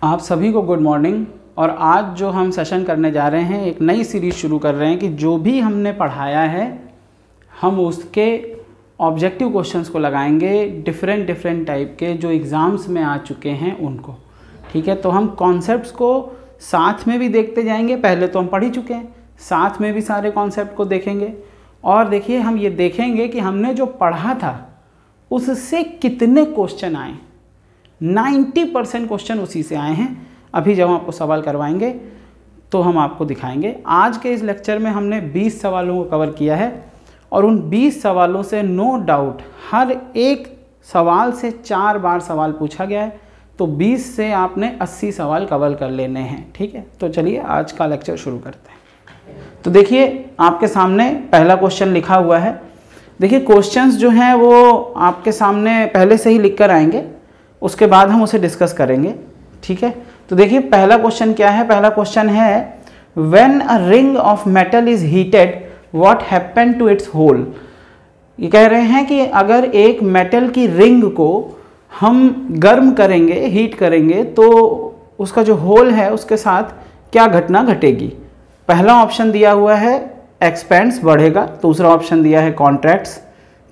आप सभी को गुड मॉर्निंग। और आज जो हम सेशन करने जा रहे हैं, एक नई सीरीज़ शुरू कर रहे हैं कि जो भी हमने पढ़ाया है हम उसके ऑब्जेक्टिव क्वेश्चंस को लगाएंगे, डिफरेंट टाइप के जो एग्ज़ाम्स में आ चुके हैं उनको। ठीक है, तो हम कॉन्सेप्ट्स को साथ में भी देखते जाएंगे। पहले तो हम पढ़ ही चुके हैं, साथ में भी सारे कॉन्सेप्ट को देखेंगे। और देखिए, हम ये देखेंगे कि हमने जो पढ़ा था उससे कितने क्वेश्चन आए। 90% क्वेश्चन उसी से आए हैं। अभी जब हम आपको सवाल करवाएंगे तो हम आपको दिखाएंगे। आज के इस लेक्चर में हमने 20 सवालों को कवर किया है और उन 20 सवालों से नो डाउट हर एक सवाल से 4 बार सवाल पूछा गया है। तो 20 से आपने 80 सवाल कवर कर लेने हैं। ठीक है, तो चलिए आज का लेक्चर शुरू करते हैं। तो देखिए, आपके सामने पहला क्वेश्चन लिखा हुआ है। देखिए, क्वेश्चंस जो हैं वो आपके सामने पहले से ही लिख कर आएंगे, उसके बाद हम उसे डिस्कस करेंगे। ठीक है, तो देखिए पहला क्वेश्चन क्या है। पहला क्वेश्चन है, when a ring of metal is heated what happen to its hole. ये कह रहे हैं कि अगर एक मेटल की रिंग को हम गर्म करेंगे, हीट करेंगे, तो उसका जो होल है उसके साथ क्या घटना घटेगी। पहला ऑप्शन दिया हुआ है एक्सपेंड्स, बढ़ेगा। दूसरा ऑप्शन दिया है कॉन्ट्रैक्ट्स।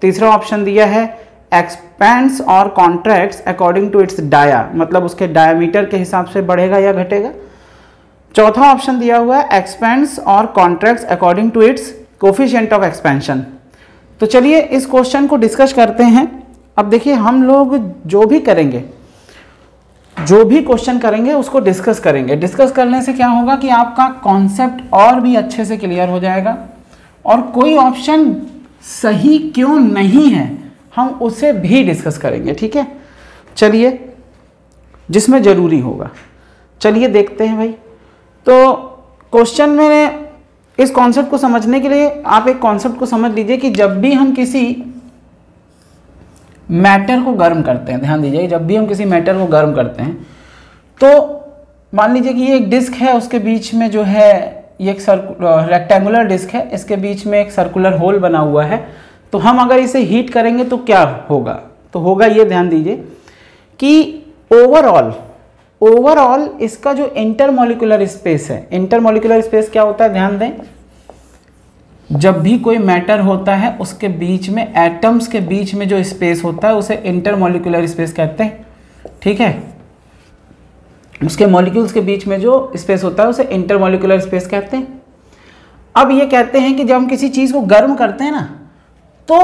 तीसरा ऑप्शन दिया है एक्सपेंड्स और contracts according to its dia, मतलब उसके डायमीटर के हिसाब से बढ़ेगा या घटेगा। चौथा ऑप्शन दिया हुआ है एक्सपेंड्स और contracts according to its coefficient of expansion. तो चलिए इस क्वेश्चन को डिस्कस करते हैं। अब देखिए, हम लोग जो भी करेंगे, जो भी क्वेश्चन करेंगे उसको डिस्कस करेंगे। डिस्कस करने से क्या होगा कि आपका कॉन्सेप्ट और भी अच्छे से क्लियर हो जाएगा और कोई ऑप्शन सही क्यों नहीं है हम उसे भी डिस्कस करेंगे। ठीक है, चलिए, जिसमें ज़रूरी होगा। चलिए देखते हैं भाई। तो क्वेश्चन में इस कॉन्सेप्ट को समझने के लिए आप एक कॉन्सेप्ट को समझ लीजिए कि जब भी हम किसी मैटर को गर्म करते हैं, ध्यान दीजिए, जब भी हम किसी मैटर को गर्म करते हैं तो मान लीजिए कि ये एक डिस्क है, उसके बीच में जो है ये एक रेक्टेंगुलर डिस्क है, इसके बीच में एक सर्कुलर होल बना हुआ है। तो हम अगर इसे हीट करेंगे तो क्या होगा, तो होगा ये, ध्यान दीजिए कि ओवरऑल इसका जो इंटरमॉलिक्यूलर स्पेस है, इंटरमॉलिक्यूलर स्पेस क्या होता है, ध्यान दें, जब भी कोई मैटर होता है उसके बीच में, एटम्स के बीच में जो स्पेस होता है उसे इंटरमॉलिक्यूलर स्पेस कहते हैं। ठीक है, उसके मॉलिक्यूल्स के बीच में जो स्पेस होता है उसे इंटरमॉलिक्यूलर स्पेस कहते हैं। अब ये कहते हैं कि जब हम किसी चीज़ को गर्म करते हैं ना, तो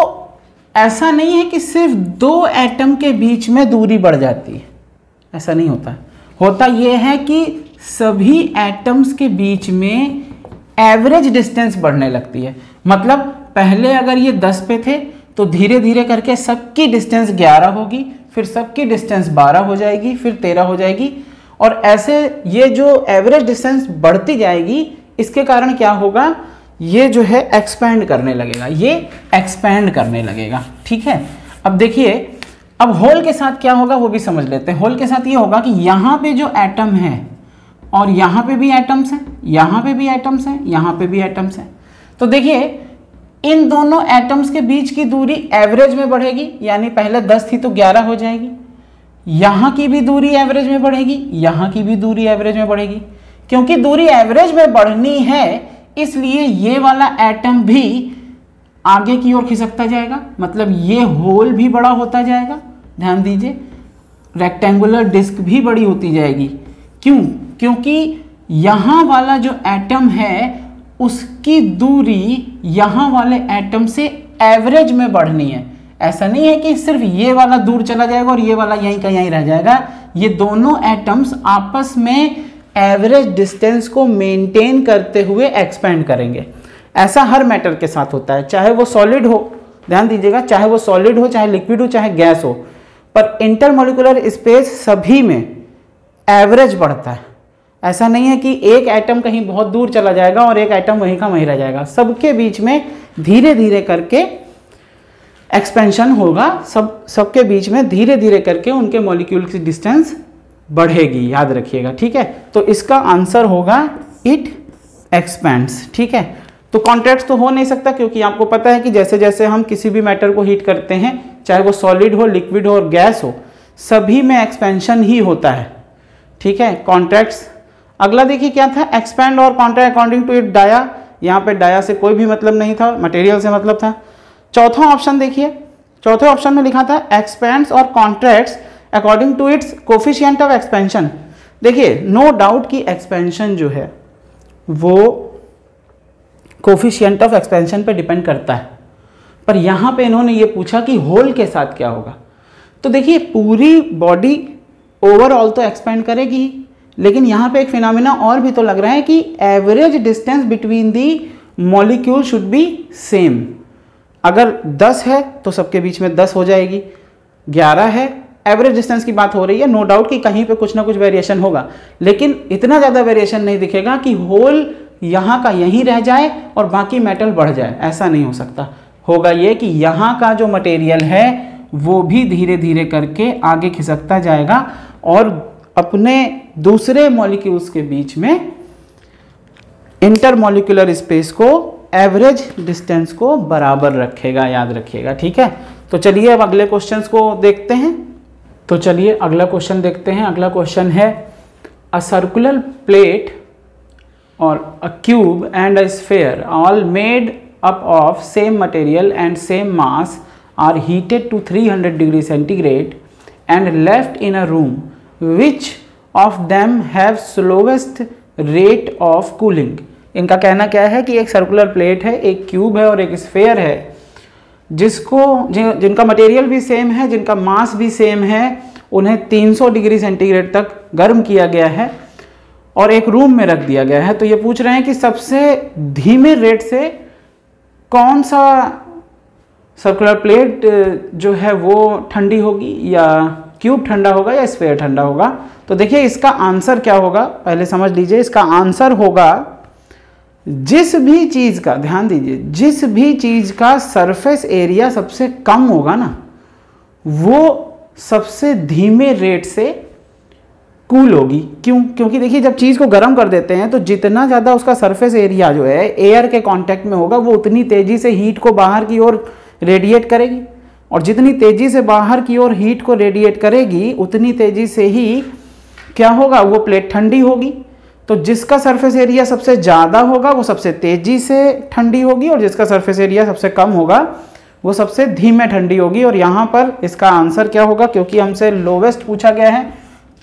ऐसा नहीं है कि सिर्फ 2 एटम के बीच में दूरी बढ़ जाती है, ऐसा नहीं होता। होता यह है कि सभी एटम्स के बीच में एवरेज डिस्टेंस बढ़ने लगती है। मतलब पहले अगर ये 10 पे थे तो धीरे धीरे करके सबकी डिस्टेंस 11 होगी, फिर सबकी डिस्टेंस 12 हो जाएगी, फिर 13 हो जाएगी, और ऐसे ये जो एवरेज डिस्टेंस बढ़ती जाएगी। इसके कारण क्या होगा, ये जो है एक्सपैंड करने लगेगा, ये एक्सपैंड करने लगेगा। ठीक है, अब देखिए, अब होल के साथ क्या होगा वो भी समझ लेते हैं। होल के साथ ये होगा कि यहाँ पे जो एटम है और यहाँ पे भी एटम्स हैं, यहाँ पे भी एटम्स हैं, यहाँ पे भी एटम्स हैं। तो देखिए, इन दोनों एटम्स के बीच की दूरी एवरेज में बढ़ेगी, यानी पहले 10 थी तो 11 हो जाएगी। यहाँ की भी दूरी एवरेज में बढ़ेगी, यहाँ की भी दूरी एवरेज में बढ़ेगी। क्योंकि दूरी एवरेज में बढ़नी है इसलिए ये वाला एटम भी आगे की ओर खिसकता जाएगा, मतलब ये होल भी बड़ा होता जाएगा। ध्यान दीजिए, रेक्टेंगुलर डिस्क भी बड़ी होती जाएगी। क्यों? क्योंकि यहाँ वाला जो एटम है उसकी दूरी यहाँ वाले एटम से एवरेज में बढ़नी है। ऐसा नहीं है कि सिर्फ ये वाला दूर चला जाएगा और ये वाला यहीं का यहीं रह जाएगा। ये दोनों एटम्स आपस में एवरेज डिस्टेंस को मेंटेन करते हुए एक्सपेंड करेंगे। ऐसा हर मैटर के साथ होता है, चाहे वो सॉलिड हो, ध्यान दीजिएगा, चाहे वो सॉलिड हो, चाहे लिक्विड हो, चाहे गैस हो, पर इंटरमॉलिक्यूलर स्पेस सभी में एवरेज बढ़ता है। ऐसा नहीं है कि एक एटम कहीं बहुत दूर चला जाएगा और एक एटम वहीं का वहीं रह जाएगा। सबके बीच में धीरे धीरे करके एक्सपेंशन होगा, सबके बीच में धीरे धीरे करके उनके मॉलिक्यूल की डिस्टेंस बढ़ेगी, याद रखिएगा। ठीक है, तो इसका आंसर होगा इट एक्सपेंड्स। ठीक है, तो कॉन्ट्रैक्ट्स तो हो नहीं सकता, क्योंकि आपको पता है कि जैसे जैसे हम किसी भी मैटर को हीट करते हैं, चाहे वो सॉलिड हो, लिक्विड हो और गैस हो, सभी में एक्सपेंशन ही होता है। ठीक है, कॉन्ट्रैक्ट्स। अगला देखिए क्या था, एक्सपैंड और contract according to it dia, यहाँ पे डाया से कोई भी मतलब नहीं था, मटेरियल से मतलब था। चौथा ऑप्शन देखिए, चौथे ऑप्शन में लिखा था एक्सपैंड्स और contracts according to its coefficient of expansion. देखिए नो डाउट कि एक्सपेंशन जो है वो कोफिशिएंट ऑफ एक्सपेंशन पे डिपेंड करता है, पर यहाँ पे इन्होंने ये पूछा कि होल के साथ क्या होगा। तो देखिए पूरी बॉडी ओवरऑल तो एक्सपेंड करेगी, लेकिन यहाँ पे एक फिनोमिना और भी तो लग रहा है कि average distance between the molecule should be same. अगर 10 है तो सबके बीच में 10 हो जाएगी, 11 है, एवरेज डिस्टेंस की बात हो रही है। नो डाउट कि कहीं पे कुछ ना कुछ वेरिएशन होगा, लेकिन इतना ज़्यादा वेरिएशन नहीं दिखेगा कि होल यहाँ का यहीं रह जाए और बाकी मेटल बढ़ जाए, ऐसा नहीं हो सकता। होगा ये कि यहाँ का जो मटेरियल है वो भी धीरे धीरे करके आगे खिसकता जाएगा और अपने दूसरे मॉलिक्यूल्स के बीच में इंटरमॉलिक्यूलर स्पेस को, एवरेज डिस्टेंस को बराबर रखेगा, याद रखिएगा, ठीक है। तो चलिए अब अगले क्वेश्चंस को देखते हैं। तो चलिए अगला क्वेश्चन देखते हैं। अगला क्वेश्चन है अ सर्कुलर प्लेट और अ cube and a sphere all made up of same material and same mass are heated to 300 degree centigrade and left in a room. Which of them have slowest rate of cooling? इनका कहना क्या है कि एक circular plate है, एक cube है और एक स्फीयर है, जिनका मटेरियल भी सेम है, जिनका मास भी सेम है, उन्हें 300 डिग्री सेंटीग्रेड तक गर्म किया गया है और एक रूम में रख दिया गया है। तो ये पूछ रहे हैं कि सबसे धीमे रेट से कौन सा सर्कुलर प्लेट जो है वो ठंडी होगी, या क्यूब ठंडा होगा या स्फीयर ठंडा होगा। तो देखिए इसका आंसर क्या होगा, पहले समझ लीजिए। इसका आंसर होगा जिस भी चीज़ का, ध्यान दीजिए, जिस भी चीज़ का सरफेस एरिया सबसे कम होगा ना, वो सबसे धीमे रेट से कूल होगी। क्यों? क्योंकि देखिए जब चीज़ को गर्म कर देते हैं तो जितना ज़्यादा उसका सरफेस एरिया जो है एयर के कांटेक्ट में होगा, वो उतनी तेज़ी से हीट को बाहर की ओर रेडिएट करेगी, और जितनी तेज़ी से बाहर की ओर हीट को रेडिएट करेगी उतनी तेज़ी से ही क्या होगा, वो प्लेट ठंडी होगी। तो जिसका सरफेस एरिया सबसे ज़्यादा होगा वो सबसे तेज़ी से ठंडी होगी, और जिसका सरफेस एरिया सबसे कम होगा वो सबसे धीमे ठंडी होगी। और यहाँ पर इसका आंसर क्या होगा, क्योंकि हमसे लोवेस्ट पूछा गया है,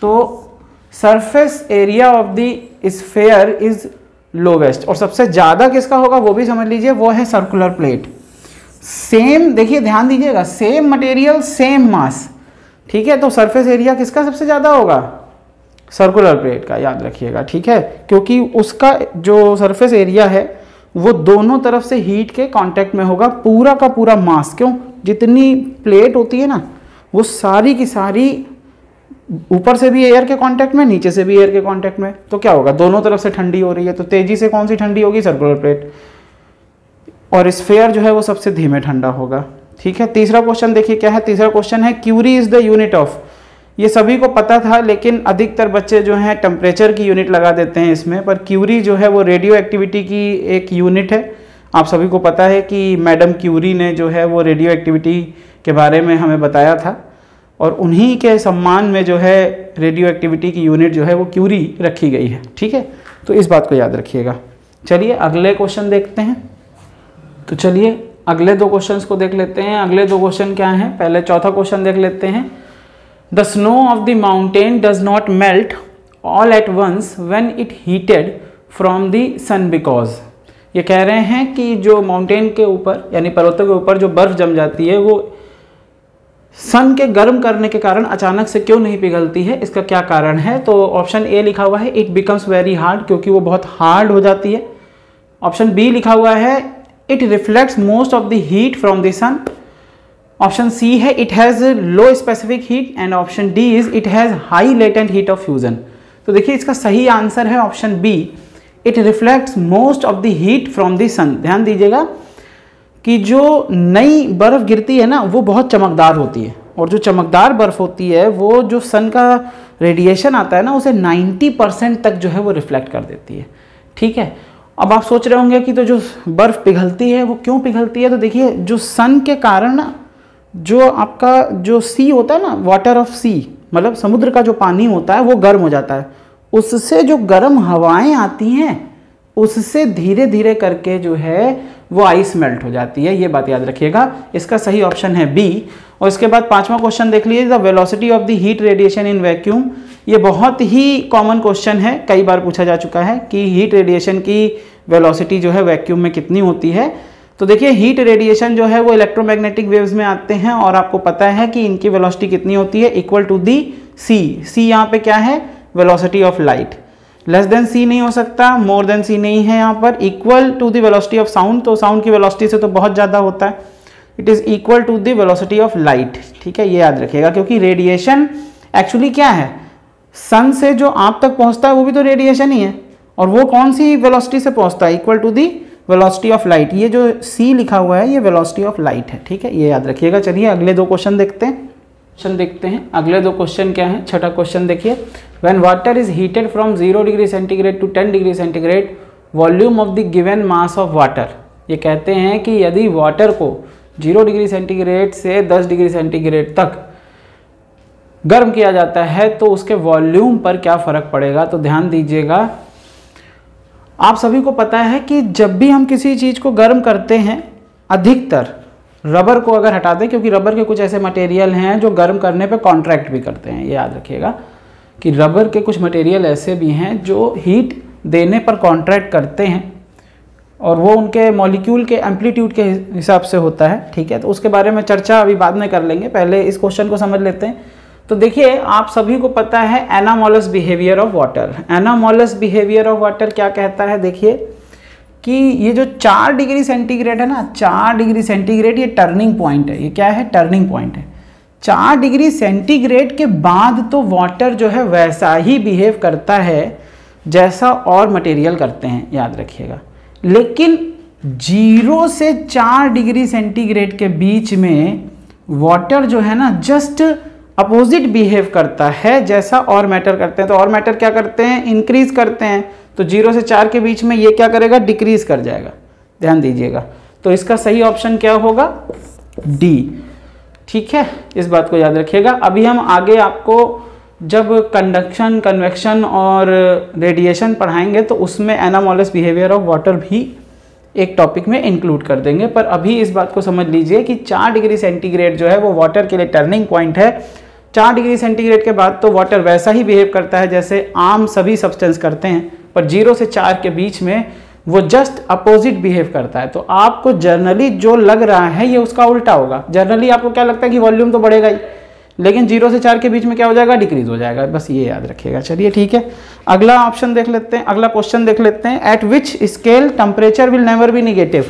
तो surface area of the sphere is lowest. और सबसे ज़्यादा किसका होगा वो भी समझ लीजिए, वो है सर्कुलर प्लेट। सेम, देखिए ध्यान दीजिएगा, सेम मटेरियल सेम मास, ठीक है। तो सरफेस एरिया किसका सबसे ज़्यादा होगा, सर्कुलर प्लेट का, याद रखिएगा, ठीक है। क्योंकि उसका जो सरफेस एरिया है वो दोनों तरफ से हीट के कांटेक्ट में होगा, पूरा का पूरा मास। क्यों? जितनी प्लेट होती है ना वो सारी की सारी ऊपर से भी एयर के कांटेक्ट में, नीचे से भी एयर के कांटेक्ट में, तो क्या होगा, दोनों तरफ से ठंडी हो रही है। तो तेजी से कौन सी ठंडी होगी, सर्कुलर प्लेट, और स्फीयर जो है वो सबसे धीमे ठंडा होगा, ठीक है। तीसरा क्वेश्चन देखिए क्या है। तीसरा क्वेश्चन है curie is the unit of, ये सभी को पता था लेकिन अधिकतर बच्चे जो हैं टेम्परेचर की यूनिट लगा देते हैं इसमें, पर क्यूरी जो है वो रेडियो एक्टिविटी की एक यूनिट है। आप सभी को पता है कि मैडम क्यूरी ने जो है वो रेडियो एक्टिविटी के बारे में हमें बताया था, और उन्हीं के सम्मान में जो है रेडियो एक्टिविटी की यूनिट जो है वो क्यूरी रखी गई है, ठीक है। तो इस बात को याद रखिएगा। चलिए अगले क्वेश्चन देखते हैं। तो चलिए अगले दो क्वेश्चंस को देख लेते हैं। अगले दो क्वेश्चन क्या हैं, पहले चौथा क्वेश्चन देख लेते हैं। The snow of the mountain does not melt all at once when it heated from the sun because. ये कह रहे हैं कि जो माउंटेन के ऊपर यानी पर्वतों के ऊपर जो बर्फ जम जाती है वो सन के गर्म करने के कारण अचानक से क्यों नहीं पिघलती है, इसका क्या कारण है। तो ऑप्शन ए लिखा हुआ है इट बिकम्स वेरी हार्ड, क्योंकि वो बहुत हार्ड हो जाती है। ऑप्शन बी लिखा हुआ है it reflects most of the heat from the sun. Option C है it has low specific heat, and option D is it has high latent heat of fusion. तो देखिए इसका सही आंसर है option B, it reflects most of the heat from the sun. ध्यान दीजिएगा कि जो नई बर्फ़ गिरती है ना वो बहुत चमकदार होती है, और जो चमकदार बर्फ़ होती है वो जो सन का रेडिएशन आता है ना उसे 90% तक जो है वो रिफ्लेक्ट कर देती है, ठीक है। अब आप सोच रहे होंगे कि तो जो बर्फ़ पिघलती है वो क्यों पिघलती है, तो देखिए जो सन के कारण ना जो आपका जो सी होता है ना, वाटर ऑफ सी, मतलब समुद्र का जो पानी होता है वो गर्म हो जाता है, उससे जो गर्म हवाएं आती हैं उससे धीरे धीरे करके जो है वो आइस मेल्ट हो जाती है। ये बात याद रखिएगा, इसका सही ऑप्शन है बी। और इसके बाद 5वां क्वेश्चन देख लीजिए, the velocity of the heat radiation in vacuum. ये बहुत ही कॉमन क्वेश्चन है, कई बार पूछा जा चुका है कि हीट रेडिएशन की वेलोसिटी जो है वैक्यूम में कितनी होती है। तो देखिए हीट रेडिएशन जो है वो इलेक्ट्रोमैग्नेटिक वेव्स में आते हैं और आपको पता है कि इनकी वेलोसिटी कितनी होती है, इक्वल टू दी सी। सी यहाँ पे क्या है, velocity of light. Less than C नहीं हो सकता, मोर देन सी नहीं है यहाँ पर। Equal to the velocity of sound, तो साउंड की वेलोसिटी से तो बहुत ज़्यादा होता है। It is equal to the velocity of light. ठीक है, ये याद रखिएगा, क्योंकि रेडिएशन एक्चुअली क्या है, सन से जो आप तक पहुँचता है वो भी तो रेडिएशन ही है, और वो कौन सी वेलोसिटी से पहुँचता है, equal to the velocity of light. ये जो सी लिखा हुआ है ये वेलोसिटी ऑफ लाइट है। ठीक है, ये याद रखिएगा। चलिए अगले दो क्वेश्चन देखते हैं। अगले दो क्वेश्चन क्या है। छठा क्वेश्चन देखिए, when water is heated from 0 degree centigrade to 10 degree centigrade, volume of the given mass of water. ये कहते हैं कि यदि वाटर को 0 डिग्री सेंटीग्रेड से 10 डिग्री सेंटीग्रेड तक गर्म किया जाता है तो उसके वॉल्यूम पर क्या फ़र्क पड़ेगा। तो ध्यान दीजिएगा, आप सभी को पता है कि जब भी हम किसी चीज़ को गर्म करते हैं, अधिकतर रबर को अगर हटा दें, क्योंकि रबर के कुछ ऐसे मटेरियल हैं जो गर्म करने पे कॉन्ट्रैक्ट भी करते हैं। ये याद रखिएगा कि रबर के कुछ मटेरियल ऐसे भी हैं जो हीट देने पर कॉन्ट्रैक्ट करते हैं और वो उनके मॉलिक्यूल के एम्पलीट्यूड के हिसाब से होता है। ठीक है, तो उसके बारे में चर्चा अभी बाद में कर लेंगे, पहले इस क्वेश्चन को समझ लेते हैं। तो देखिए, आप सभी को पता है anomalous behaviour of water. Anomalous behaviour of water क्या कहता है, देखिए कि ये जो 4 डिग्री सेंटीग्रेड है ना, 4 डिग्री सेंटीग्रेड ये टर्निंग पॉइंट है। ये क्या है, टर्निंग पॉइंट है। 4 डिग्री सेंटीग्रेड के बाद तो वाटर जो है वैसा ही बिहेव करता है जैसा और मटेरियल करते हैं, याद रखिएगा। लेकिन 0 से 4 डिग्री सेंटीग्रेड के बीच में वाटर जो है ना जस्ट अपोजिट बिहेव करता है जैसा और मैटर करते हैं। तो और मैटर क्या करते हैं, इंक्रीज करते हैं। तो 0 से 4 के बीच में ये क्या करेगा, डिक्रीज कर जाएगा। ध्यान दीजिएगा, तो इसका सही ऑप्शन क्या होगा, डी। ठीक है, इस बात को याद रखिएगा। अभी हम आगे आपको जब कंडक्शन, कन्वेक्शन और रेडिएशन पढ़ाएंगे तो उसमें एनामोलस बिहेवियर ऑफ वाटर भी एक टॉपिक में इंक्लूड कर देंगे। पर अभी इस बात को समझ लीजिए कि 4 डिग्री सेंटीग्रेड जो है वो वाटर के लिए टर्निंग पॉइंट है। 4 डिग्री सेंटीग्रेड के बाद तो वाटर वैसा ही बिहेव करता है जैसे आम सभी सब्सटेंस करते हैं, पर 0 से 4 के बीच में वो जस्ट अपोजिट बिहेव करता है। तो आपको जर्नली जो लग रहा है ये उसका उल्टा होगा। जर्नली आपको क्या लगता है कि वॉल्यूम तो बढ़ेगा ही, लेकिन 0 से 4 के बीच में क्या हो जाएगा, डिक्रीज हो जाएगा। बस ये याद रखिएगा। चलिए ठीक है, अगला ऑप्शन देख लेते हैं, अगला क्वेश्चन देख लेते हैं। Eight which scale temperature will never be negative.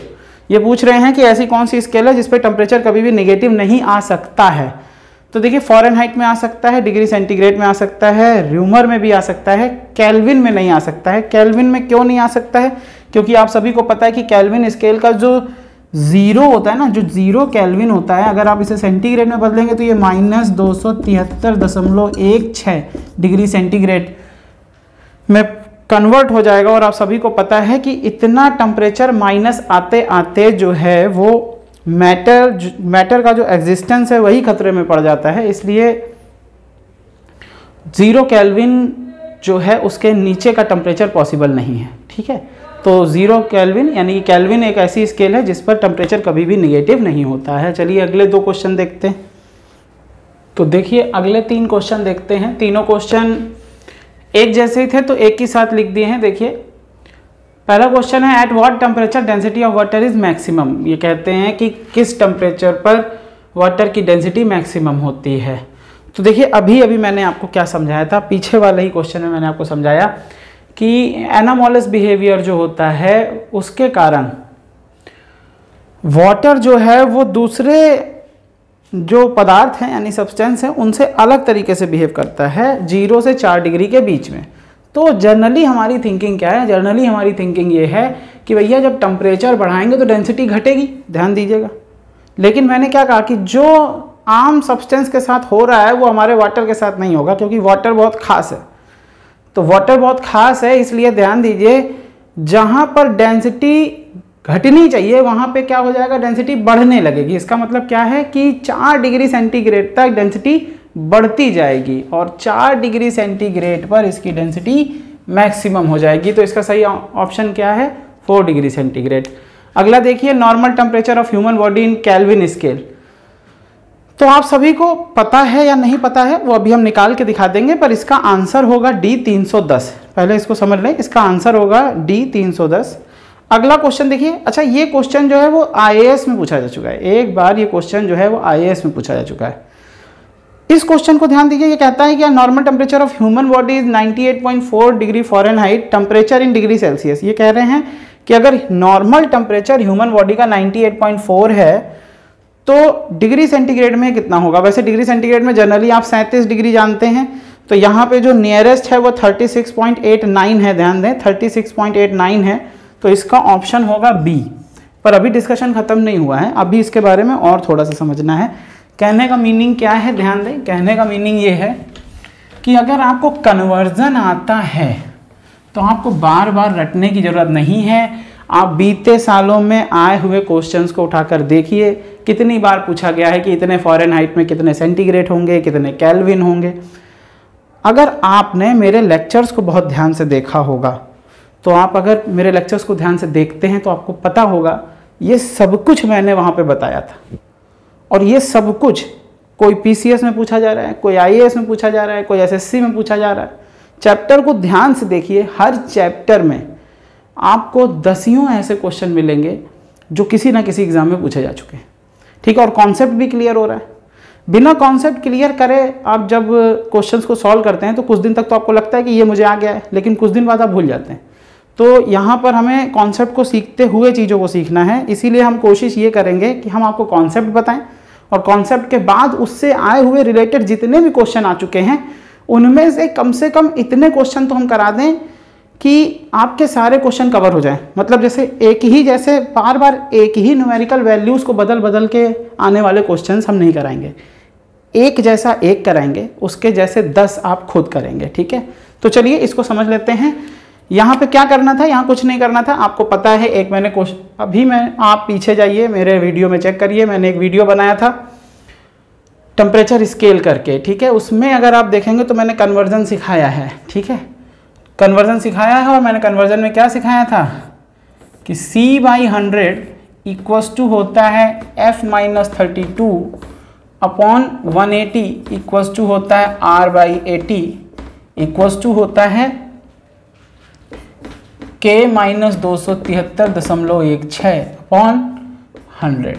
ये पूछ रहे हैं कि ऐसी कौन सी स्केल है जिसपे टेम्परेचर कभी भी निगेटिव नहीं आ सकता है। तो देखिए, फ़ारेनहाइट में आ सकता है, डिग्री सेंटीग्रेड में आ सकता है, र्यूमर में भी आ सकता है, केल्विन में नहीं आ सकता है। केल्विन में क्यों नहीं आ सकता है, क्योंकि आप सभी को पता है कि केल्विन स्केल का जो 0 होता है ना, जो 0 केल्विन होता है, अगर आप इसे सेंटीग्रेड में बदलेंगे तो ये -273.16 डिग्री सेंटीग्रेड में कन्वर्ट हो जाएगा। और आप सभी को पता है कि इतना टेम्परेचर माइनस आते आते जो है वो मैटर का जो एग्जिस्टेंस है वही खतरे में पड़ जाता है। इसलिए 0 केल्विन जो है उसके नीचे का टेम्परेचर पॉसिबल नहीं है। ठीक है, तो 0 केल्विन यानी कि केल्विन एक ऐसी स्केल है जिस पर टेम्परेचर कभी भी निगेटिव नहीं होता है। चलिए अगले 2 क्वेश्चन देखते हैं। तो देखिए, अगले 3 क्वेश्चन देखते हैं। तीनों क्वेश्चन एक जैसे ही थे तो एक ही साथ लिख दिए हैं। देखिए, पहला क्वेश्चन है, at what temperature density of water is maximum. ये कहते हैं कि किस टेम्परेचर पर वाटर की डेंसिटी मैक्सिमम होती है। तो देखिए, अभी अभी मैंने आपको क्या समझाया था, पीछे वाले ही क्वेश्चन में मैंने आपको समझाया कि एनामोलस बिहेवियर जो होता है उसके कारण वाटर जो है वो दूसरे जो पदार्थ हैं यानी सब्सटेंस हैं उनसे अलग तरीके से बिहेव करता है 0 से 4 डिग्री के बीच में। तो जनरली हमारी थिंकिंग क्या है, जनरली हमारी थिंकिंग ये है कि भैया जब टेम्परेचर बढ़ाएंगे तो डेंसिटी घटेगी, ध्यान दीजिएगा। लेकिन मैंने क्या कहा कि जो आम सब्सटेंस के साथ हो रहा है वो हमारे वाटर के साथ नहीं होगा, क्योंकि वाटर बहुत खास है। तो वाटर बहुत खास है, इसलिए ध्यान दीजिए, जहाँ पर डेंसिटी घटनी चाहिए वहाँ पे क्या हो जाएगा, डेंसिटी बढ़ने लगेगी। इसका मतलब क्या है कि 4 डिग्री सेंटीग्रेड तक डेंसिटी बढ़ती जाएगी और 4 डिग्री सेंटीग्रेड पर इसकी डेंसिटी मैक्सिमम हो जाएगी। तो इसका सही ऑप्शन क्या है? 4 डिग्री सेंटीग्रेड। अगला देखिए, normal temperature of human body in kelvin scale. तो आप सभी को पता है या नहीं पता है वो अभी हम निकाल के दिखा देंगे, पर इसका आंसर होगा D 310। पहले इसको समझ लें, इसका आंसर होगा D 310। अगला क्वेश्चन देखिए, अच्छा ये क्वेश्चन जो है वो IAS में पूछा जा चुका है, एक बार ये क्वेश्चन जो है वो IAS में पूछा जा चुका है। इस क्वेश्चन को ध्यान दीजिए, ये कहता है कि normal temperature of human body is 98.4 degree Fahrenheit, temperature in degree Celsius. ये कह रहे हैं कि अगर नॉर्मल टेम्परेचर ह्यूमन बॉडी का 98.4 है तो डिग्री सेंटीग्रेड में कितना होगा। वैसे डिग्री सेंटीग्रेड में जनरली आप 37 डिग्री जानते हैं, तो यहाँ पे जो नियरेस्ट है वो 36.89 है, ध्यान दें 36.89 है, तो इसका ऑप्शन होगा बी। पर अभी डिस्कशन खत्म नहीं हुआ है, अभी इसके बारे में और थोड़ा सा समझना है। कहने का मीनिंग क्या है, ध्यान दें, कहने का मीनिंग ये है कि अगर आपको कन्वर्जन आता है तो आपको बार बार रटने की ज़रूरत नहीं है। आप बीते सालों में आए हुए क्वेश्चंस को उठाकर देखिए, कितनी बार पूछा गया है कि इतने फ़ारेनहाइट में कितने सेंटीग्रेड होंगे, कितने केल्विन होंगे। अगर आपने मेरे लेक्चर्स को बहुत ध्यान से देखा होगा, तो आप अगर मेरे लेक्चर्स को ध्यान से देखते हैं तो आपको पता होगा ये सब कुछ मैंने वहाँ पे बताया था। और ये सब कुछ कोई PCS में पूछा जा रहा है, कोई IAS में पूछा जा रहा है, कोई SSC में पूछा जा रहा है। चैप्टर को ध्यान से देखिए, हर चैप्टर में आपको दसियों ऐसे क्वेश्चन मिलेंगे जो किसी ना किसी एग्जाम में पूछे जा चुके हैं, ठीक है। और कॉन्सेप्ट भी क्लियर हो रहा है। बिना कॉन्सेप्ट क्लियर करे आप जब क्वेश्चंस को सॉल्व करते हैं तो कुछ दिन तक तो आपको लगता है कि ये मुझे आ गया है, लेकिन कुछ दिन बाद आप भूल जाते हैं। तो यहाँ पर हमें कॉन्सेप्ट को सीखते हुए चीज़ों को सीखना है, इसीलिए हम कोशिश ये करेंगे कि हम आपको कॉन्सेप्ट बताएं और कॉन्सेप्ट के बाद उससे आए हुए रिलेटेड जितने भी क्वेश्चन आ चुके हैं उनमें से कम इतने क्वेश्चन तो हम करा दें कि आपके सारे क्वेश्चन कवर हो जाएं। मतलब जैसे बार बार एक ही न्यूमेरिकल वैल्यूज़ को बदल बदल के आने वाले क्वेश्चंस हम नहीं कराएंगे, एक जैसा एक कराएंगे, उसके जैसे 10 आप खुद करेंगे, ठीक है। तो चलिए इसको समझ लेते हैं। यहाँ पे क्या करना था, यहाँ कुछ नहीं करना था, आपको पता है। एक मैंने क्वेश्चन अभी आप पीछे जाइए, मेरे वीडियो में चेक करिए, मैंने एक वीडियो बनाया था टेम्परेचर स्केल करके, ठीक है। उसमें अगर आप देखेंगे तो मैंने कन्वर्जन सिखाया है, ठीक है, कन्वर्जन सिखाया है। और मैंने कन्वर्जन में क्या सिखाया था कि C/100 इक्वस टू होता है F-32 अपॉन 180 इक्वस टू होता है R/80 इक्वस टू होता है K-273.16 अपॉन 100।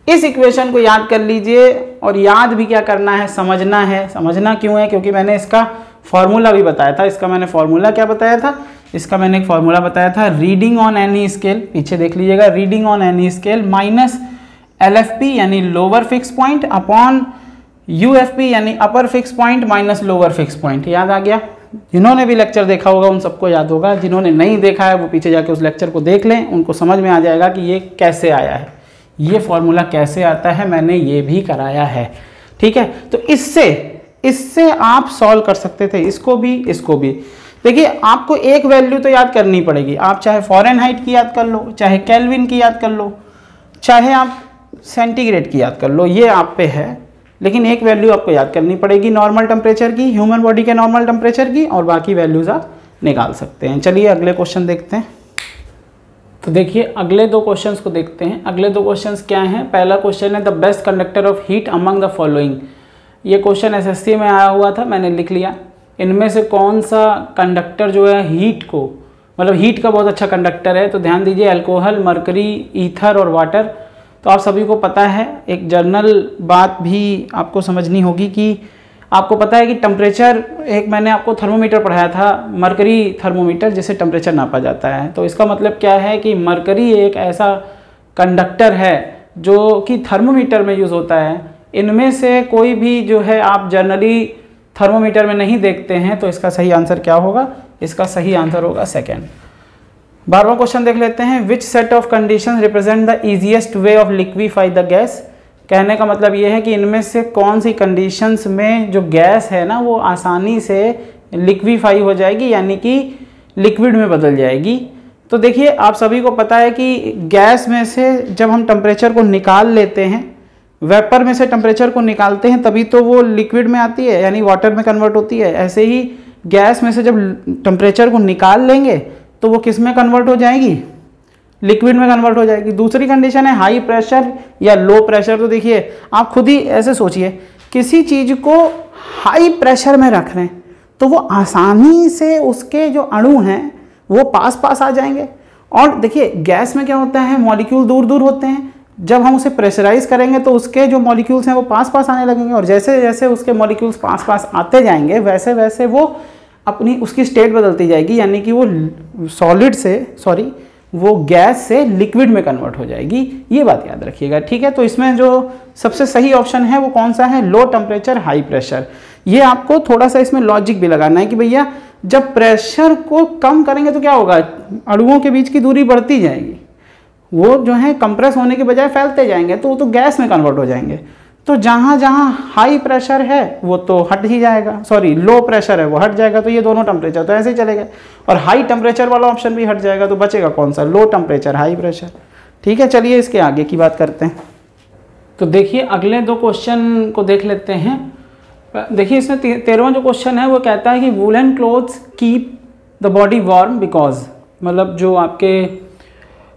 इस इक्वेशन को याद कर लीजिए, और याद भी क्या करना है, समझना है। समझना क्यों है, क्योंकि मैंने इसका फॉर्मूला भी बताया था। इसका मैंने फॉर्मूला क्या बताया था, इसका मैंने एक फॉर्मूला बताया था, रीडिंग ऑन एनी स्केल, पीछे देख लीजिएगा, reading on any scale minus LFP यानी lower fix point upon UFP यानी upper fix point minus lower fix point. याद आ गया? जिन्होंने भी लेक्चर देखा होगा उन सबको याद होगा, जिन्होंने नहीं देखा है वो पीछे जाके उस लेक्चर को देख लें, उनको समझ में आ जाएगा कि ये कैसे आया है, ये फॉर्मूला कैसे आता है, मैंने ये भी कराया है, ठीक है। तो इससे आप सॉल्व कर सकते थे, इसको भी। देखिए आपको एक वैल्यू तो याद करनी पड़ेगी, आप चाहे फ़ारेनहाइट की याद कर लो, चाहे केल्विन की याद कर लो, चाहे आप सेंटीग्रेड की याद कर लो, ये आप पे है, लेकिन एक वैल्यू आपको याद करनी पड़ेगी नॉर्मल टेम्परेचर की, ह्यूमन बॉडी के नॉर्मल टेम्परेचर की, और बाकी वैल्यूज़ आप निकाल सकते हैं। चलिए अगले क्वेश्चन देखते हैं। तो देखिए अगले दो क्वेश्चंस को देखते हैं। अगले दो क्वेश्चंस क्या हैं? पहला क्वेश्चन है the best conductor of heat among the following. ये क्वेश्चन SSC में आया हुआ था, मैंने लिख लिया। इनमें से कौन सा कंडक्टर जो है हीट को, मतलब हीट का बहुत अच्छा कंडक्टर है? तो ध्यान दीजिए, अल्कोहल, मरकरी, ईथर और वाटर। तो आप सभी को पता है, एक जनरल बात भी आपको समझनी होगी कि आपको पता है कि टेम्परेचर, एक मैंने आपको थर्मोमीटर पढ़ाया था, मरकरी थर्मोमीटर, जिससे टेम्परेचर नापा जाता है। तो इसका मतलब क्या है कि मरकरी एक ऐसा कंडक्टर है जो कि थर्मोमीटर में यूज़ होता है। इनमें से कोई भी जो है आप जनरली थर्मोमीटर में नहीं देखते हैं, तो इसका सही आंसर क्या होगा? इसका सही आंसर होगा सेकेंड। 12वां क्वेश्चन देख लेते हैं। Which set of conditions represent the easiest way of liquefy the gas. कहने का मतलब ये है कि इनमें से कौन सी कंडीशंस में जो गैस है ना वो आसानी से लिक्विफाई हो जाएगी, यानी कि लिक्विड में बदल जाएगी। तो देखिए आप सभी को पता है कि गैस में से जब हम टेम्परेचर को निकाल लेते हैं वेपर में से टेम्परेचर को निकालते हैं तभी तो वो लिक्विड में आती है, यानी वाटर में कन्वर्ट होती है। ऐसे ही गैस में से जब टेम्परेचर को निकाल लेंगे तो वो किस में कन्वर्ट हो जाएगी, लिक्विड में कन्वर्ट हो जाएगी। दूसरी कंडीशन है हाई प्रेशर या लो प्रेशर। तो देखिए आप खुद ही ऐसे सोचिए, किसी चीज़ को हाई प्रेशर में रख रहे हैं तो वो आसानी से उसके जो अणु हैं वो पास पास आ जाएंगे। और देखिए गैस में क्या होता है, मॉलिक्यूल दूर दूर होते हैं, जब हम उसे प्रेशराइज करेंगे तो उसके जो मॉलिक्यूल्स हैं वो पास पास आने लगेंगे, और जैसे जैसे उसके मॉलिक्यूल्स पास पास आते जाएंगे वैसे वैसे वो अपनी उसकी स्टेट बदलती जाएगी, यानी कि वो वो गैस से लिक्विड में कन्वर्ट हो जाएगी। ये बात याद रखिएगा, ठीक है। तो इसमें जो सबसे सही ऑप्शन है वो कौन सा है, लो टेम्परेचर हाई प्रेशर। ये आपको थोड़ा सा इसमें लॉजिक भी लगाना है कि भैया जब प्रेशर को कम करेंगे तो क्या होगा, अणुओं के बीच की दूरी बढ़ती जाएगी, वो जो है कंप्रेस होने के बजाय फैलते जाएंगे तो वो तो गैस में कन्वर्ट हो जाएंगे। तो जहाँ जहाँ हाई प्रेशर है वो तो हट ही जाएगा, लो प्रेशर है वो हट जाएगा, तो ये दोनों टेम्परेचर तो ऐसे ही चलेगा। और हाई टेम्परेचर वाला ऑप्शन भी हट जाएगा, तो बचेगा कौन सा, लो टेम्परेचर हाई प्रेशर। ठीक है, चलिए इसके आगे की बात करते हैं। तो देखिए अगले दो क्वेश्चन को देख लेते हैं। देखिए इसमें 13वां जो क्वेश्चन है वो कहता है कि woollen clothes keep the body warm because, मतलब जो आपके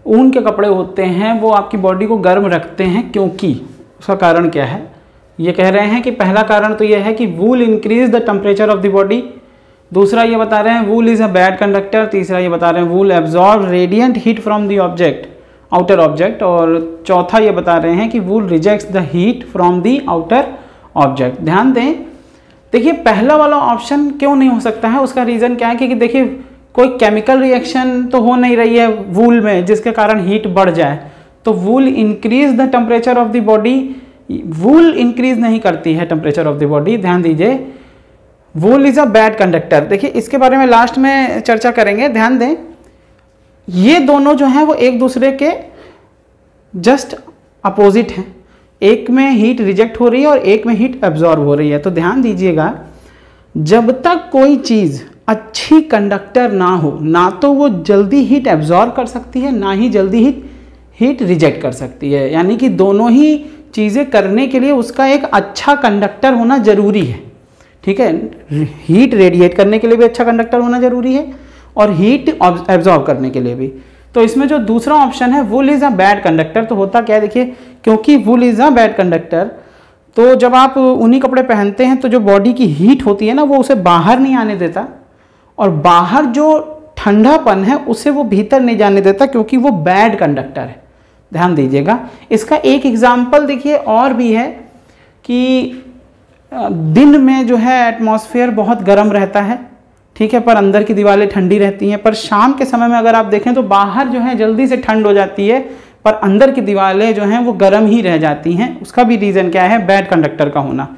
ऊन के कपड़े होते हैं वो आपकी बॉडी को गर्म रखते हैं क्योंकि, उसका कारण क्या है। ये कह रहे हैं कि पहला कारण तो ये है कि wool increase the temperature of the body, दूसरा ये बता रहे हैं wool is a bad conductor, तीसरा ये बता रहे हैं wool absorb radiant heat from the object, outer object, और चौथा ये बता रहे हैं कि wool rejects the heat from the outer object. ध्यान दें, देखिए पहला वाला ऑप्शन क्यों नहीं हो सकता है, उसका रीज़न क्या है कि देखिए कोई केमिकल रिएक्शन तो हो नहीं रही है वूल में जिसके कारण हीट बढ़ जाए। तो wool increase the temperature of the body, wool increase नहीं करती है टेम्परेचर ऑफ द बॉडी। ध्यान दीजिए, wool is a bad conductor. देखिए इसके बारे में लास्ट में चर्चा करेंगे। ध्यान दें, ये दोनों जो हैं वो एक दूसरे के जस्ट अपोजिट हैं, एक में हीट रिजेक्ट हो रही है और एक में हीट एब्जॉर्ब हो रही है। तो ध्यान दीजिएगा, जब तक कोई चीज़ अच्छी कंडक्टर ना हो, ना तो वो जल्दी हीट एब्जॉर्ब कर सकती है, ना ही जल्दी हीट रिजेक्ट कर सकती है। यानी कि दोनों ही चीज़ें करने के लिए उसका एक अच्छा कंडक्टर होना जरूरी है। ठीक है, हीट रेडिएट करने के लिए भी अच्छा कंडक्टर होना जरूरी है और हीट एब्जॉर्ब करने के लिए भी। तो इसमें जो दूसरा ऑप्शन है wool is a bad conductor, तो होता क्या है देखिए, क्योंकि wool is a bad conductor, तो जब आप ऊनी कपड़े पहनते हैं तो जो बॉडी की हीट होती है ना वो उसे बाहर नहीं आने देता, और बाहर जो ठंडापन है उसे वो भीतर नहीं जाने देता, क्योंकि वो बैड कंडक्टर है। ध्यान दीजिएगा, इसका एक एग्जाम्पल देखिए और भी है कि दिन में जो है एटमॉस्फेयर बहुत गर्म रहता है, ठीक है, पर अंदर की दीवारें ठंडी रहती हैं। पर शाम के समय में अगर आप देखें तो बाहर जो है जल्दी से ठंड हो जाती है, पर अंदर की दीवारें जो हैं वो गर्म ही रह जाती हैं। उसका भी रीज़न क्या है, बैड कंडक्टर का होना।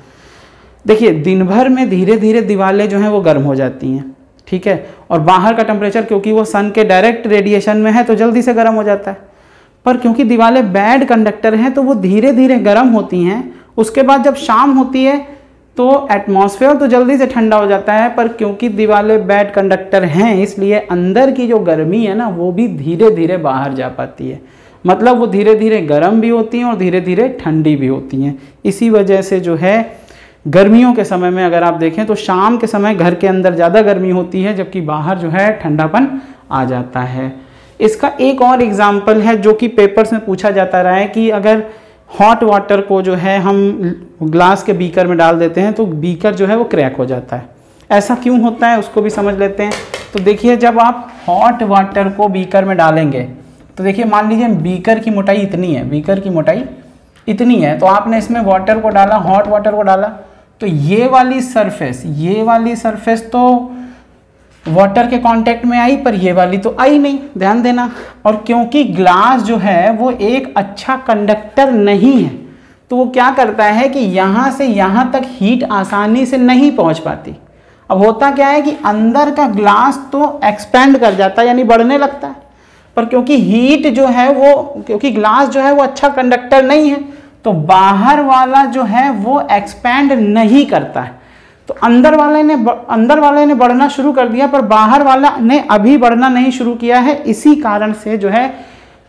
देखिए दिन भर में धीरे धीरे दीवारें जो हैं वो गर्म हो जाती हैं, ठीक है, और बाहर का टेम्परेचर क्योंकि वो सन के डायरेक्ट रेडिएशन में है तो जल्दी से गर्म हो जाता है। पर क्योंकि दीवारें बैड कंडक्टर हैं तो वो धीरे धीरे गर्म होती हैं। उसके बाद जब शाम होती है तो एटमॉस्फेयर तो जल्दी से ठंडा हो जाता है, पर क्योंकि दीवारें बैड कंडक्टर हैं इसलिए अंदर की जो गर्मी है ना वो भी धीरे धीरे बाहर जा पाती है। मतलब वो धीरे धीरे गर्म भी होती हैं और धीरे धीरे ठंडी भी होती हैं। इसी वजह से जो है गर्मियों के समय में अगर आप देखें तो शाम के समय घर के अंदर ज़्यादा गर्मी होती है, जबकि बाहर जो है ठंडापन आ जाता है। इसका एक और एग्जाम्पल है जो कि पेपर्स में पूछा जाता रहा है कि अगर हॉट वाटर को जो है हम ग्लास के बीकर में डाल देते हैं तो बीकर जो है वो क्रैक हो जाता है। ऐसा क्यों होता है उसको भी समझ लेते हैं। तो देखिए जब आप हॉट वाटर को बीकर में डालेंगे तो देखिए मान लीजिए बीकर की मोटाई इतनी है, बीकर की मोटाई इतनी है, तो आपने इसमें वाटर को डाला, हॉट वाटर को डाला, तो ये वाली सरफेस तो वाटर के कांटेक्ट में आई, पर ये वाली तो आई नहीं। ध्यान देना, और क्योंकि ग्लास जो है वो एक अच्छा कंडक्टर नहीं है तो वो क्या करता है कि यहाँ से यहाँ तक हीट आसानी से नहीं पहुँच पाती। अब होता क्या है कि अंदर का ग्लास तो एक्सपेंड कर जाता है, यानी बढ़ने लगता है, पर क्योंकि हीट जो है वो, क्योंकि ग्लास जो है वो अच्छा कंडक्टर नहीं है तो बाहर वाला जो है वो एक्सपैंड नहीं करता है। तो अंदर वाले ने बढ़ना शुरू कर दिया, पर बाहर वाला ने अभी बढ़ना नहीं शुरू किया है। इसी कारण से जो है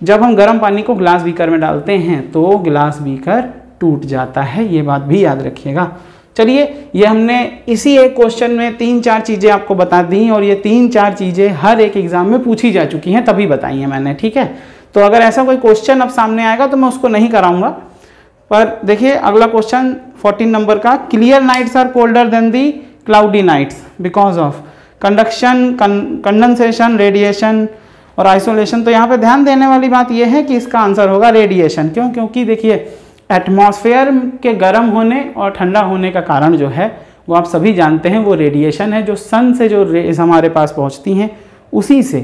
जब हम गर्म पानी को ग्लास बीकर में डालते हैं तो ग्लास बीकर टूट जाता है, ये बात भी याद रखिएगा। चलिए, ये हमने इसी एक क्वेश्चन में 3-4 चीज़ें आपको बता दी और ये 3-4 चीज़ें हर एक एग्जाम में पूछी जा चुकी हैं, तभी बताई हैं मैंने, ठीक है। तो अगर ऐसा कोई क्वेश्चन अब सामने आएगा तो मैं उसको नहीं कराऊंगा। पर देखिए अगला क्वेश्चन 14 नंबर का, clear nights are colder than the cloudy nights because of conduction, condensation, radiation और आइसोलेशन। तो यहाँ पे ध्यान देने वाली बात यह है कि इसका आंसर होगा रेडिएशन। क्यों? क्योंकि देखिए एटमॉस्फेयर के गर्म होने और ठंडा होने का कारण जो है वो आप सभी जानते हैं, वो रेडिएशन है। जो सन से जो रेज हमारे पास पहुँचती हैं उसी से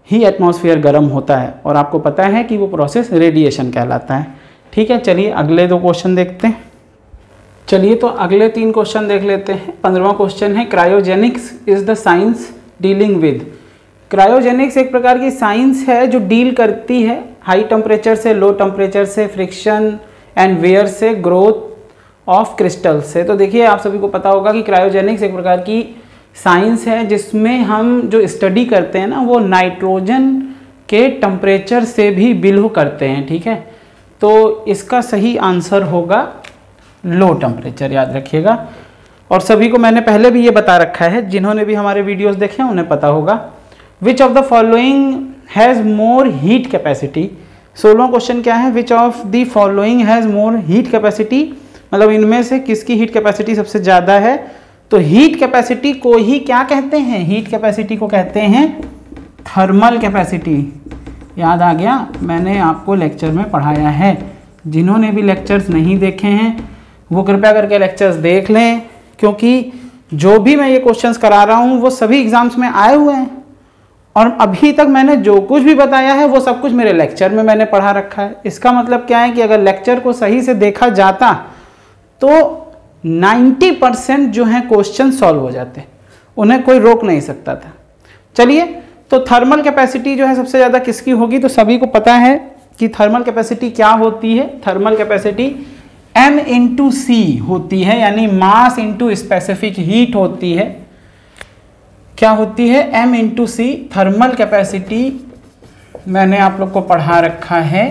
ही एटमॉस्फेयर गर्म होता है और आपको पता है कि वो प्रोसेस रेडिएशन कहलाता है, ठीक है। चलिए अगले 2 क्वेश्चन देखते हैं। चलिए तो अगले 3 क्वेश्चन देख लेते हैं। 15वां क्वेश्चन है, cryogenics is the science dealing with. Cryogenics एक प्रकार की साइंस है जो डील करती है हाई टेम्परेचर से, लो टेम्परेचर से, फ्रिक्शन एंड वेयर से, ग्रोथ ऑफ क्रिस्टल से। तो देखिए आप सभी को पता होगा कि क्रायोजेनिक्स एक प्रकार की साइंस है जिसमें हम जो स्टडी करते हैं ना वो नाइट्रोजन के टेम्परेचर से भी बिलो करते हैं, ठीक है। तो इसका सही आंसर होगा लो टेम्परेचर, याद रखिएगा। और सभी को मैंने पहले भी ये बता रखा है, जिन्होंने भी हमारे वीडियोस देखे हैं उन्हें पता होगा। Which of the following has more heat capacity. 16वां क्वेश्चन क्या है, which of the following has more heat capacity, मतलब इनमें से किसकी हीट कैपेसिटी सबसे ज़्यादा है। तो हीट कैपेसिटी को ही क्या कहते हैं, हीट कैपेसिटी को कहते हैं थर्मल कैपेसिटी। याद आ गया, मैंने आपको लेक्चर में पढ़ाया है। जिन्होंने भी लेक्चर्स नहीं देखे हैं वो कृपया करके लेक्चर्स देख लें, क्योंकि जो भी मैं ये क्वेश्चंस करा रहा हूँ वो सभी एग्जाम्स में आए हुए हैं और अभी तक मैंने जो कुछ भी बताया है वो सब कुछ मेरे लेक्चर में मैंने पढ़ा रखा है। इसका मतलब क्या है कि अगर लेक्चर को सही से देखा जाता तो 90% जो है क्वेश्चन सॉल्व हो जाते, उन्हें कोई रोक नहीं सकता था। चलिए, तो थर्मल कैपेसिटी जो है सबसे ज़्यादा किसकी होगी, तो सभी को पता है कि थर्मल कैपेसिटी क्या होती है। थर्मल कैपेसिटी M/C होती है, यानी मास इंटू स्पेसिफिक हीट होती है। क्या होती है, M/C। थर्मल कैपेसिटी मैंने आप लोग को पढ़ा रखा है,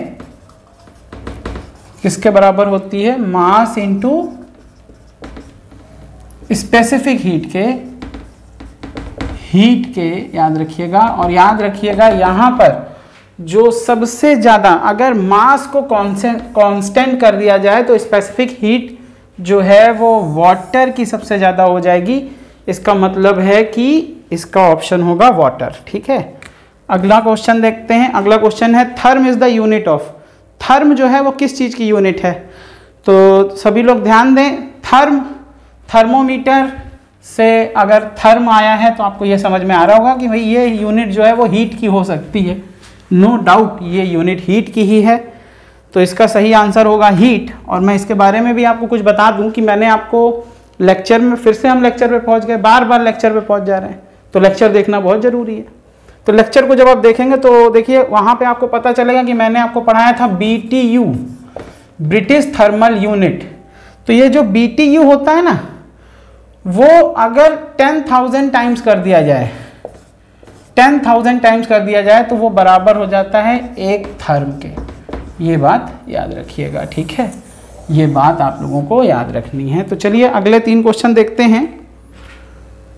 किसके बराबर होती है, मास इंटू स्पेसिफिक हीट के याद रखिएगा। और याद रखिएगा यहाँ पर जो सबसे ज़्यादा, अगर मास को कांस्टेंट कर दिया जाए तो स्पेसिफिक हीट जो है वो वाटर की सबसे ज़्यादा हो जाएगी। इसका मतलब है कि इसका ऑप्शन होगा वाटर, ठीक है। अगला क्वेश्चन देखते हैं। अगला क्वेश्चन है, therm is the unit of. Therm जो है वो किस चीज़ की यूनिट है, तो सभी लोग ध्यान दें। थर्मोमीटर से अगर थर्म आया है तो आपको ये समझ में आ रहा होगा कि भाई ये यूनिट जो है वो हीट की हो सकती है। नो डाउट ये यूनिट हीट की ही है, तो इसका सही आंसर होगा हीट। और मैं इसके बारे में भी आपको कुछ बता दूं कि मैंने आपको लेक्चर में, फिर से हम लेक्चर पे पहुंच गए, बार बार लेक्चर पे पहुंच जा रहे हैं, तो लेक्चर देखना बहुत ज़रूरी है। तो लेक्चर को जब आप देखेंगे तो देखिए वहाँ पे आपको पता चलेगा कि मैंने आपको पढ़ाया था BTU, ब्रिटिश थर्मल यूनिट। तो ये जो BTU होता है ना, वो अगर 10,000 टाइम्स कर दिया जाए, 10,000 टाइम्स कर दिया जाए तो वो बराबर हो जाता है एक थर्म के। ये बात याद रखिएगा, ठीक है। ये बात आप लोगों को याद रखनी है। तो चलिए अगले 3 क्वेश्चन देखते हैं।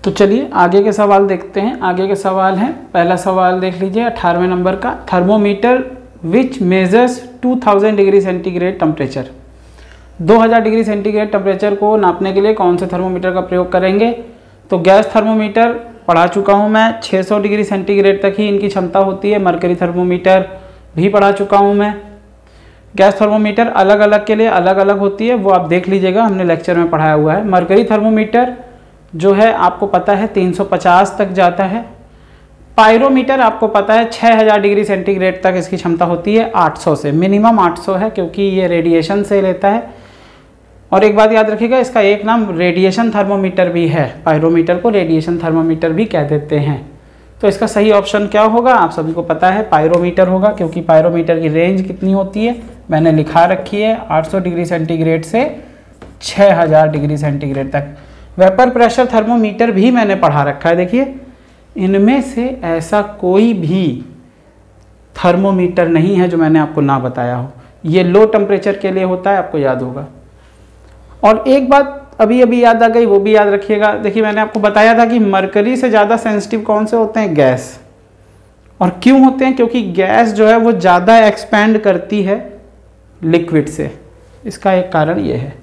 तो चलिए आगे के सवाल देखते हैं। आगे के सवाल हैं, पहला सवाल देख लीजिए 18वें नंबर का, थर्मोमीटर विच measures 2000 degree centigrade temperature. 2000 degree centigrade temperature को नापने के लिए कौन से थर्मोमीटर का प्रयोग करेंगे। तो गैस थर्मोमीटर पढ़ा चुका हूँ मैं, 600 डिग्री सेंटीग्रेड तक ही इनकी क्षमता होती है। मरकरी थर्मोमीटर भी पढ़ा चुका हूँ मैं। गैस थर्मोमीटर अलग अलग के लिए अलग अलग होती है, वो आप देख लीजिएगा, हमने लेक्चर में पढ़ाया हुआ है। मरकरी थर्मोमीटर जो है आपको पता है 350 तक जाता है। पायरोमीटर आपको पता है 6000 डिग्री सेंटीग्रेड तक इसकी क्षमता होती है, 800 से, मिनिमम 800 है क्योंकि ये रेडिएशन से लेता है। और एक बात याद रखिएगा, इसका एक नाम रेडिएशन थर्मोमीटर भी है, पायरोमीटर को रेडिएशन थर्मोमीटर भी कह देते हैं। तो इसका सही ऑप्शन क्या होगा, आप सभी को पता है पायरोमीटर होगा, क्योंकि पायरोमीटर की रेंज कितनी होती है मैंने लिखा रखी है, 800 डिग्री सेंटीग्रेड से 6000 डिग्री सेंटीग्रेड तक। वेपर प्रेशर थर्मोमीटर भी मैंने पढ़ा रखा है। देखिए इनमें से ऐसा कोई भी थर्मोमीटर नहीं है जो मैंने आपको ना बताया हो। ये लो टेम्परेचर के लिए होता है, आपको याद होगा। और एक बात अभी अभी याद आ गई, वो भी याद रखिएगा। देखिए मैंने आपको बताया था कि मरकरी से ज़्यादा सेंसिटिव कौन से होते हैं? गैस। और क्यों होते हैं? क्योंकि गैस जो है वो ज़्यादा एक्सपैंड करती है लिक्विड से, इसका एक कारण ये है।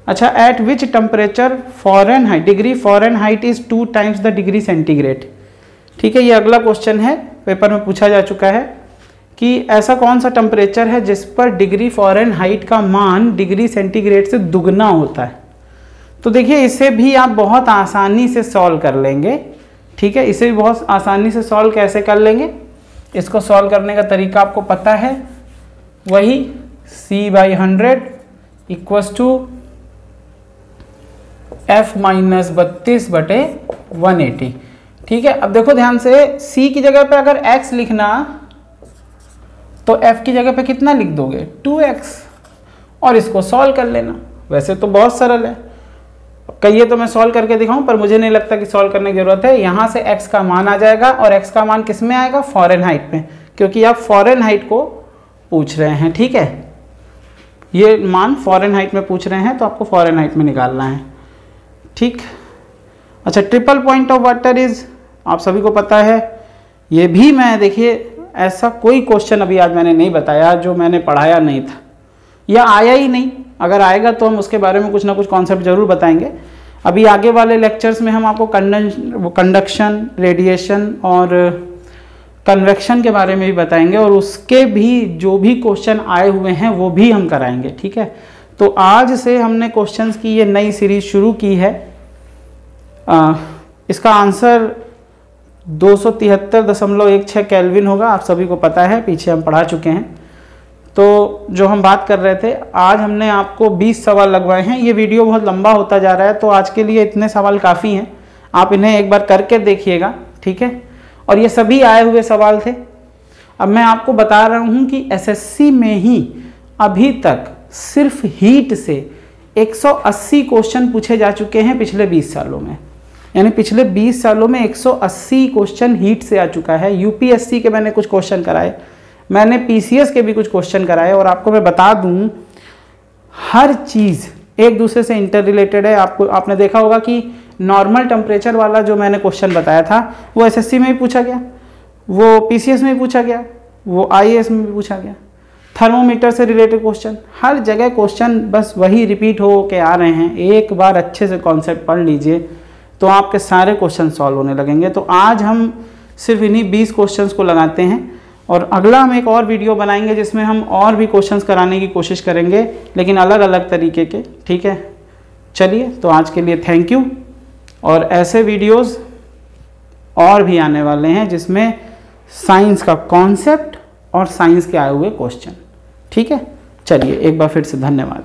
अच्छा, eight which temperature Fahrenheit, degree Fahrenheit is 2 times the degree centigrade. ठीक है, ये अगला क्वेश्चन है, पेपर में पूछा जा चुका है कि ऐसा कौन सा टेम्परेचर है जिस पर डिग्री फ़ारेनहाइट का मान डिग्री सेंटीग्रेड से दुगना होता है। तो देखिए इसे भी आप बहुत आसानी से सॉल्व कर लेंगे। ठीक है, इसे भी बहुत आसानी से सॉल्व कैसे कर लेंगे? इसको सॉल्व करने का तरीका आपको पता है, वही C/100 इक्वस टू F-32/180। ठीक है, अब देखो ध्यान से, C की जगह पे अगर x लिखना तो F की जगह पे कितना लिख दोगे? 2x, और इसको सॉल्व कर लेना। वैसे तो बहुत सरल है, कहिए तो मैं सॉल्व करके दिखाऊं, पर मुझे नहीं लगता कि सॉल्व करने की जरूरत है। यहाँ से x का मान आ जाएगा, और x का मान किस में आएगा? फ़ारेनहाइट में, क्योंकि आप फ़ारेनहाइट को पूछ रहे हैं। ठीक है, ये मान फ़ारेनहाइट में पूछ रहे हैं तो आपको फ़ारेनहाइट में निकालना है। ठीक, अच्छा, triple point of water is, आप सभी को पता है। ये भी मैं, देखिए ऐसा कोई क्वेश्चन अभी आज मैंने नहीं बताया जो मैंने पढ़ाया नहीं था या आया ही नहीं। अगर आएगा तो हम उसके बारे में कुछ ना कुछ कॉन्सेप्ट जरूर बताएंगे। अभी आगे वाले लेक्चर्स में हम आपको कंडक्शन, रेडिएशन और कन्वेक्शन के बारे में भी बताएंगे, और उसके भी जो भी क्वेश्चन आए हुए हैं वो भी हम कराएंगे। ठीक है, तो आज से हमने क्वेश्चंस की ये नई सीरीज शुरू की है। इसका आंसर 273.16 केल्विन होगा, आप सभी को पता है, पीछे हम पढ़ा चुके हैं। तो जो हम बात कर रहे थे, आज हमने आपको 20 सवाल लगवाए हैं। ये वीडियो बहुत लंबा होता जा रहा है, तो आज के लिए इतने सवाल काफ़ी हैं। आप इन्हें एक बार करके देखिएगा। ठीक है, और ये सभी आए हुए सवाल थे। अब मैं आपको बता रहा हूँ कि एसएससी में ही अभी तक सिर्फ हीट से 180 क्वेश्चन पूछे जा चुके हैं पिछले 20 सालों में। यानी पिछले 20 सालों में 180 क्वेश्चन हीट से आ चुका है। यूपीएससी के मैंने कुछ क्वेश्चन कराए, मैंने पीसीएस के भी कुछ क्वेश्चन कराए, और आपको मैं बता दूं हर चीज़ एक दूसरे से इंटर रिलेटेड है। आपने देखा होगा कि नॉर्मल टेम्परेचर वाला जो मैंने क्वेश्चन बताया था वो एसएससी में भी पूछा गया, वो पीसीएस में भी पूछा गया, वो आईएएस में भी पूछा गया। थर्मोमीटर से रिलेटेड क्वेश्चन, हर जगह क्वेश्चन बस वही रिपीट हो के आ रहे हैं। एक बार अच्छे से कॉन्सेप्ट पढ़ लीजिए तो आपके सारे क्वेश्चन सॉल्व होने लगेंगे। तो आज हम सिर्फ इन्हीं 20 क्वेश्चंस को लगाते हैं, और अगला हम एक और वीडियो बनाएंगे जिसमें हम और भी क्वेश्चंस कराने की कोशिश करेंगे, लेकिन अलग अलग तरीके के। ठीक है, चलिए, तो आज के लिए थैंक यू। और ऐसे वीडियोस और भी आने वाले हैं जिसमें साइंस का कॉन्सेप्ट और साइंस के आए हुए क्वेश्चन। ठीक है, चलिए, एक बार फिर से धन्यवाद।